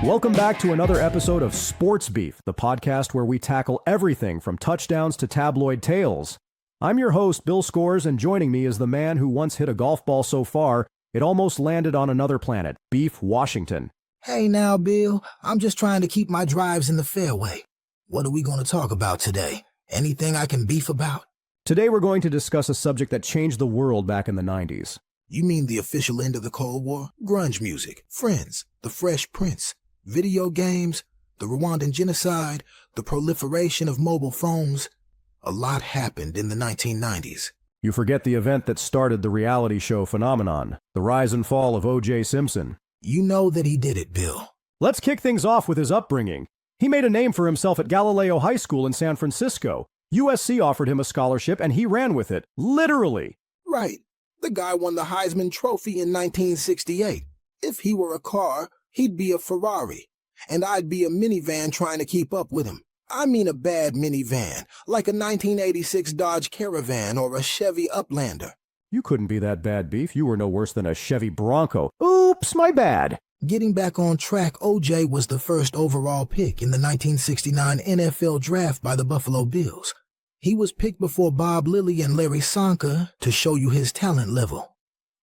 Welcome back to another episode of Sports Beef, the podcast where we tackle everything from touchdowns to tabloid tales. I'm your host, Bill Scores, and joining me is the man who once hit a golf ball so far, it almost landed on another planet, Beef Washington. Hey now, Bill. I'm just trying to keep my drives in the fairway. What are we going to talk about today? Anything I can beef about? Today we're going to discuss a subject that changed the world back in the 90s. You mean the official end of the Cold War? Grunge music, Friends, The Fresh Prince, video games, the Rwandan genocide, the proliferation of mobile phones. A lot happened in the 1990s. You forget the event that started the reality show phenomenon, the rise and fall of OJ Simpson. You know that he did it, Bill. Let's kick things off with his upbringing. He made a name for himself at Galileo High School in San Francisco. USC offered him a scholarship and he ran with it, literally. Right. The guy won the Heisman Trophy in 1968. If he were a car, he'd be a Ferrari, and I'd be a minivan trying to keep up with him. I mean a bad minivan, like a 1986 Dodge Caravan or a Chevy Uplander. You couldn't be that bad, Beef. You were no worse than a Chevy Bronco. Oops, my bad. Getting back on track, OJ was the first overall pick in the 1969 NFL Draft by the Buffalo Bills. He was picked before Bob Lilly and Larry Sonka to show you his talent level.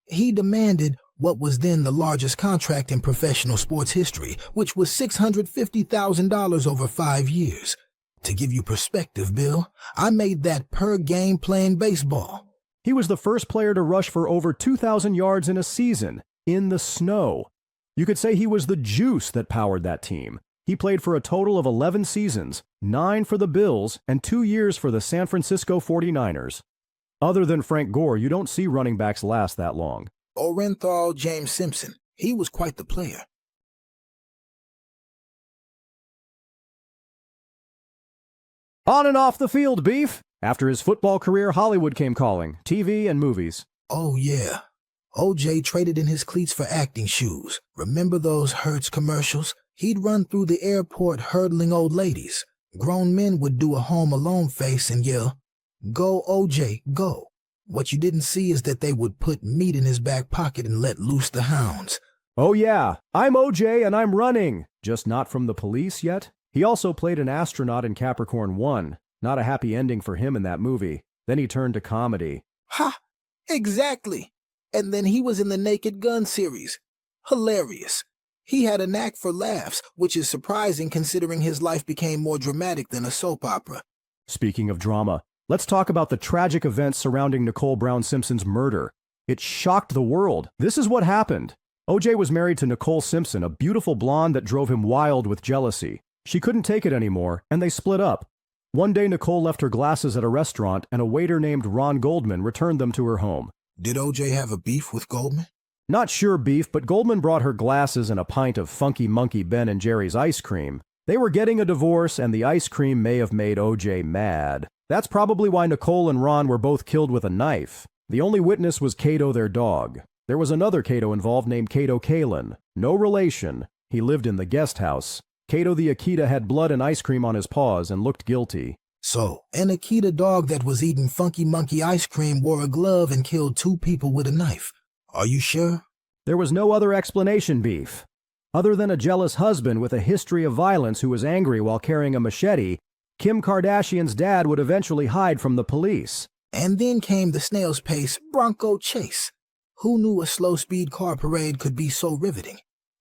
He demanded what was then the largest contract in professional sports history, which was $650,000 over 5 years. To give you perspective, Bill, I made that per game playing baseball. He was the first player to rush for over 2,000 yards in a season, in the snow. You could say he was the juice that powered that team. He played for a total of 11 seasons, 9 for the Bills, and 2 years for the San Francisco 49ers. Other than Frank Gore, you don't see running backs last that long. Orenthal James Simpson, he was quite the player. On and off the field, Beef. After his football career, Hollywood came calling, TV and movies. Oh yeah. OJ traded in his cleats for acting shoes. Remember those Hertz commercials? He'd run through the airport hurdling old ladies. Grown men would do a Home Alone face and yell, "Go, OJ, go." What you didn't see is that they would put meat in his back pocket and let loose the hounds. Oh yeah, I'm OJ and I'm running. Just not from the police yet. He also played an astronaut in Capricorn 1. Not a happy ending for him in that movie. Then he turned to comedy. Ha! Exactly. And then he was in the Naked Gun series. Hilarious. He had a knack for laughs, which is surprising considering his life became more dramatic than a soap opera. Speaking of drama, let's talk about the tragic events surrounding Nicole Brown Simpson's murder. It shocked the world. This is what happened. OJ was married to Nicole Simpson, a beautiful blonde that drove him wild with jealousy. She couldn't take it anymore, and they split up. One day, Nicole left her glasses at a restaurant, and a waiter named Ron Goldman returned them to her home. Did OJ have a beef with Goldman? Not sure, Beef, but Goldman brought her glasses and a pint of Funky Monkey Ben and Jerry's ice cream. They were getting a divorce, and the ice cream may have made OJ mad. That's probably why Nicole and Ron were both killed with a knife. The only witness was Cato, their dog. There was another Cato involved named Cato Kalin. No relation. He lived in the guest house. Cato the Akita had blood and ice cream on his paws and looked guilty. So, an Akita dog that was eating Funky Monkey ice cream wore a glove and killed 2 people with a knife. Are you sure? There was no other explanation, Beef. Other than a jealous husband with a history of violence who was angry while carrying a machete, Kim Kardashian's dad would eventually hide from the police. And then came the snail's pace Bronco chase. Who knew a slow-speed car parade could be so riveting?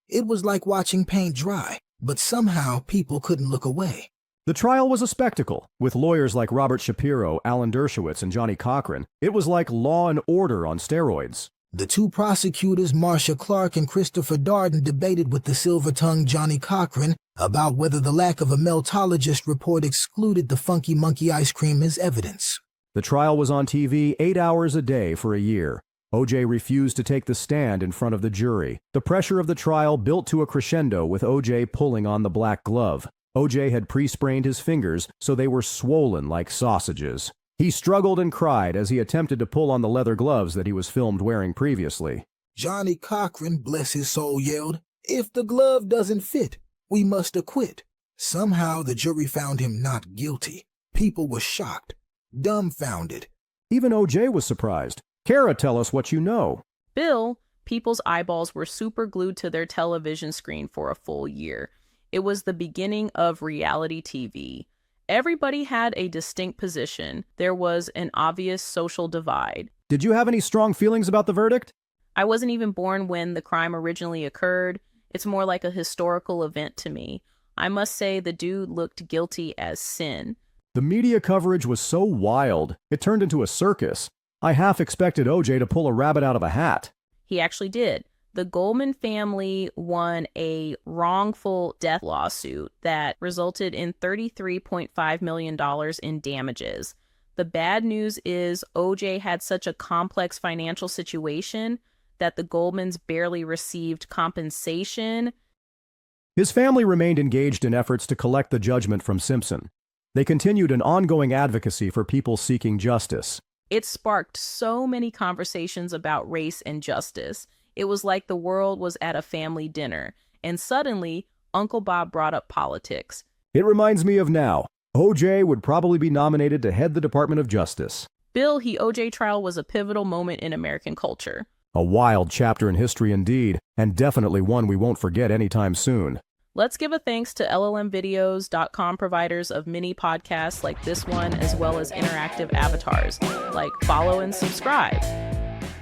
It was like watching paint dry, but somehow people couldn't look away. The trial was a spectacle, with lawyers like Robert Shapiro, Alan Dershowitz, and Johnny Cochran. It was like Law and Order on steroids. The 2 prosecutors, Marcia Clark and Christopher Darden, debated with the silver-tongued Johnny Cochran about whether the lack of a meltologist report excluded the Funky Monkey ice cream as evidence. The trial was on TV 8 hours a day for a year. OJ refused to take the stand in front of the jury. The pressure of the trial built to a crescendo with OJ pulling on the black glove. OJ had pre-sprained his fingers, so they were swollen like sausages. He struggled and cried as he attempted to pull on the leather gloves that he was filmed wearing previously. Johnny Cochran, bless his soul, yelled, "If the glove doesn't fit, we must acquit." Somehow the jury found him not guilty. People were shocked, dumbfounded. Even OJ was surprised. Kara, tell us what you know. Bill, People's eyeballs were super glued to their television screen for a full year. It was the beginning of reality TV. Everybody had a distinct position. There was an obvious social divide. Did you have any strong feelings about the verdict? I wasn't even born when the crime originally occurred. It's more like a historical event to me. I must say the dude looked guilty as sin. The media coverage was so wild, it turned into a circus. I half expected OJ to pull a rabbit out of a hat. He actually did. The Goldman family won a wrongful death lawsuit that resulted in $33.5 million in damages. The bad news is OJ had such a complex financial situation that the Goldmans barely received compensation. His family remained engaged in efforts to collect the judgment from Simpson. They continued an ongoing advocacy for people seeking justice. It sparked so many conversations about race and justice. It was like the world was at a family dinner, and suddenly, Uncle Bob brought up politics. It reminds me of now. OJ would probably be nominated to head the Department of Justice. Bill, the OJ trial was a pivotal moment in American culture. A wild chapter in history indeed, and definitely one we won't forget anytime soon. Let's give a thanks to llmvideos.com providers of mini podcasts like this one, as well as interactive avatars, like follow and subscribe.